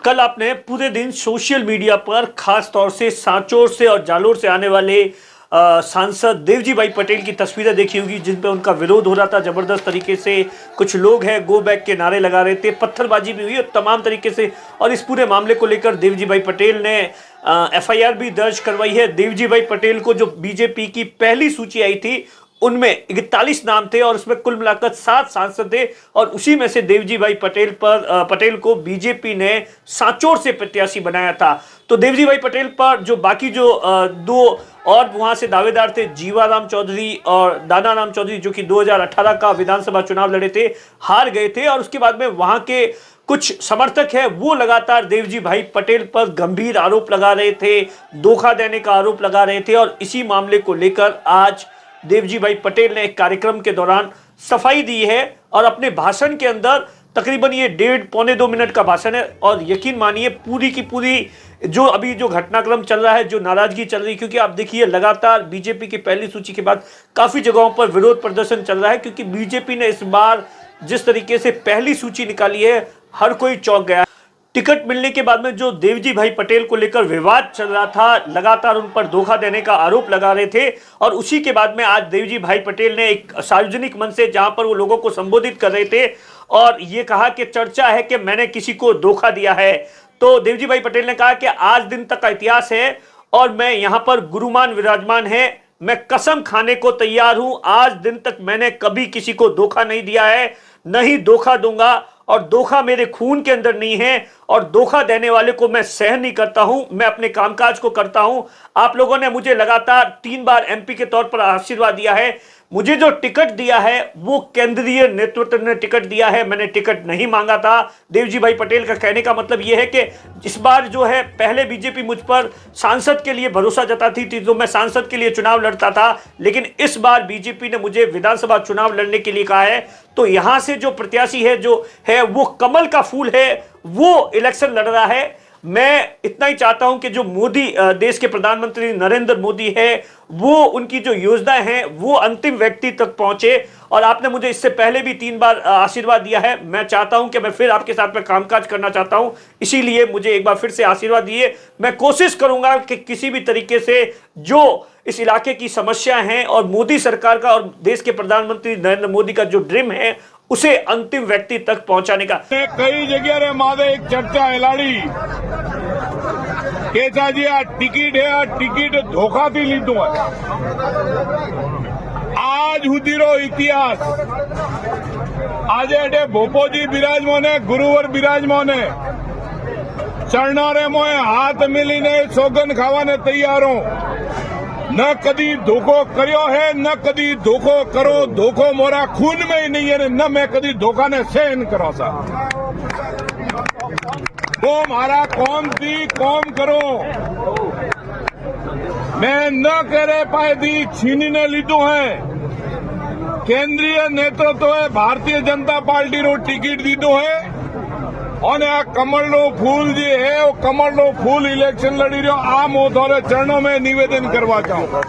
कल आपने पूरे दिन सोशल मीडिया पर खास तौर से सांचौर से और जालोर से आने वाले सांसद देवजी भाई पटेल की तस्वीरें देखी होगी, जिन पे उनका विरोध हो रहा था जबरदस्त तरीके से। कुछ लोग हैं गो बैक के नारे लगा रहे थे, पत्थरबाजी भी हुई और तमाम तरीके से। और इस पूरे मामले को लेकर देवजी भाई पटेल ने एफआईआर भी दर्ज करवाई है। देवजी भाई पटेल को जो बीजेपी की पहली सूची आई थी उनमें 41 नाम थे और उसमें कुल मिलाकर 7 सांसद थे और उसी में से देवजी भाई पटेल को बीजेपी ने सांचौर से प्रत्याशी बनाया था। तो देवजी भाई पटेल पर जो बाकी जो दो और वहां से दावेदार थे, जीवाराम चौधरी और दानाराम चौधरी, जो कि 2018 का विधानसभा चुनाव लड़े थे, हार गए थे। और उसके बाद में वहां के कुछ समर्थक है वो लगातार देवजी भाई पटेल पर गंभीर आरोप लगा रहे थे, धोखा देने का आरोप लगा रहे थे। और इसी मामले को लेकर आज देवजी भाई पटेल ने एक कार्यक्रम के दौरान सफाई दी है और अपने भाषण के अंदर तकरीबन ये 1.5-2 मिनट का भाषण है। और यकीन मानिए पूरी की पूरी जो अभी जो घटनाक्रम चल रहा है, जो नाराजगी चल रही है, क्योंकि आप देखिए लगातार बीजेपी की पहली सूची के बाद काफी जगहों पर विरोध प्रदर्शन चल रहा है, क्योंकि बीजेपी ने इस बार जिस तरीके से पहली सूची निकाली है हर कोई चौंक गया। टिकट मिलने के बाद में जो देवजी भाई पटेल को लेकर विवाद चल रहा था, लगातार उन पर धोखा देने का आरोप लगा रहे थे। और उसी के बाद में आज देवजी भाई पटेल ने एक सार्वजनिक मंच से, जहां पर वो लोगों को संबोधित कर रहे थे और ये कहा कि चर्चा है कि मैंने किसी को धोखा दिया है। तो देवजी भाई पटेल ने कहा कि आज दिन तक का इतिहास है और मैं यहां पर गुरुमान विराजमान है, मैं कसम खाने को तैयार हूं, आज दिन तक मैंने कभी किसी को धोखा नहीं दिया है, नहीं धोखा दूंगा। और धोखा मेरे खून के अंदर नहीं है और धोखा देने वाले को मैं सहन नहीं करता हूं, मैं अपने कामकाज को करता हूं। आप लोगों ने मुझे लगातार 3 बार एमपी के तौर पर आशीर्वाद दिया है, मुझे जो टिकट दिया है वो केंद्रीय नेतृत्व ने टिकट दिया है, मैंने टिकट नहीं मांगा था। देवजी भाई पटेल का कहने का मतलब यह है कि इस बार जो है, पहले बीजेपी मुझ पर सांसद के लिए भरोसा जताती थी तो मैं सांसद के लिए चुनाव लड़ता था, लेकिन इस बार बीजेपी ने मुझे विधानसभा चुनाव लड़ने के लिए कहा है। तो यहां से जो प्रत्याशी है जो है वो कमल का फूल है, वो इलेक्शन लड़ रहा है। मैं इतना ही चाहता हूं कि जो मोदी, देश के प्रधानमंत्री नरेंद्र मोदी है, वो उनकी जो योजनाएं हैं वो अंतिम व्यक्ति तक पहुंचे। और आपने मुझे इससे पहले भी 3 बार आशीर्वाद दिया है, मैं चाहता हूं कि मैं फिर आपके साथ में कामकाज करना चाहता हूं, इसीलिए मुझे एक बार फिर से आशीर्वाद दिए। मैं कोशिश करूंगा कि किसी भी तरीके से जो इस इलाके की समस्या है और मोदी सरकार का और देश के प्रधानमंत्री नरेंद्र मोदी का जो ड्रीम है उसे अंतिम व्यक्ति तक पहुंचाने का। कई जगह रे मादे एक चर्चा हेलाड़ी केसाजी आ टिकट है, आ टिकट धोखा थी लीधु है। आज हुदीरो इतिहास आज एडे भोपोजी विराजमान है, गुरुवर विराजमान है, चढ़नारे मोए हाथ मिलीने सोगन खावाने तैयार हूं। न कदी धोखो करियो है, न कदी धोखो करो, धोखो मोरा खून में ही नहीं है, न मैं कदी धोखा ने सहन करो सा। वो मारा कौम थी कौम करो, मैं न करे पाए दी छीनी ने लीधु है। केंद्रीय नेतृत्व है भारतीय जनता पार्टी रो टिकट दीधो है और आ कमल नो फूल जी है, वो कमल नो फूल इलेक्शन लड़ी रहो। आ मोथोरे चरणों में निवेदन करवा चाहूं।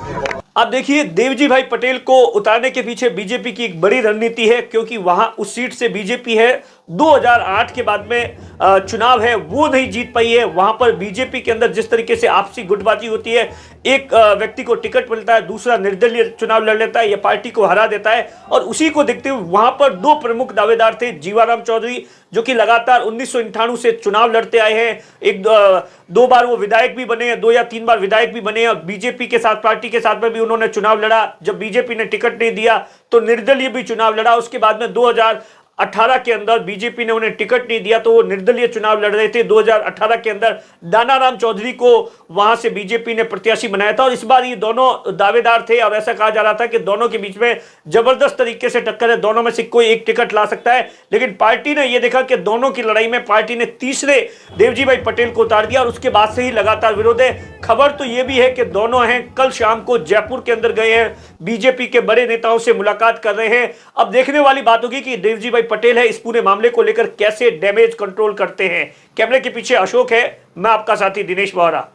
अब देखिए देवजी भाई पटेल को उतारने के पीछे बीजेपी की एक बड़ी रणनीति है, क्योंकि वहां उस सीट से बीजेपी है 2008 के बाद में चुनाव है वो नहीं जीत पाई है। वहां पर बीजेपी के अंदर जिस तरीके से आपसी गुटबाजी होती है, एक व्यक्ति को टिकट मिलता है, दूसरा निर्दलीय चुनाव लड़ लेता है या पार्टी को हरा देता है। और उसी को देखते हुए वहां पर 2 प्रमुख दावेदार थे, जीवाराम चौधरी जो कि लगातार 1998 से चुनाव लड़ते आए हैं, 2 बार वो विधायक भी बने हैं, 2 या 3 बार विधायक भी बने हैं। बीजेपी के साथ, पार्टी के साथ में भी उन्होंने चुनाव लड़ा। जब बीजेपी ने टिकट नहीं दिया तो निर्दलीय भी चुनाव लड़ा। उसके बाद में 2018 के अंदर बीजेपी ने उन्हें टिकट नहीं दिया तो वो निर्दलीय चुनाव लड़ रहे थे। 2018 के अंदर दानाराम चौधरी को वहां से बीजेपी ने प्रत्याशी बनाया था और इस बार ये दोनों दावेदार थे और ऐसा कहा जा रहा था कि दोनों के बीच में जबरदस्त तरीके से टक्कर है, दोनों में से कोई एक टिकट ला सकता है। लेकिन पार्टी ने यह देखा कि दोनों की लड़ाई में पार्टी ने तीसरे देवजी भाई पटेल को उतार दिया और उसके बाद से ही लगातार विरोध है। खबर तो यह भी है कि दोनों हैं कल शाम को जयपुर के अंदर गए हैं, बीजेपी के बड़े नेताओं से मुलाकात कर रहे हैं। अब देखने वाली बात होगी कि देवजी भाई पटेल है इस पूरे मामले को लेकर कैसे डैमेज कंट्रोल करते हैं। कैमरे के पीछे अशोक है, मैं आपका साथी दिनेश बोहरा।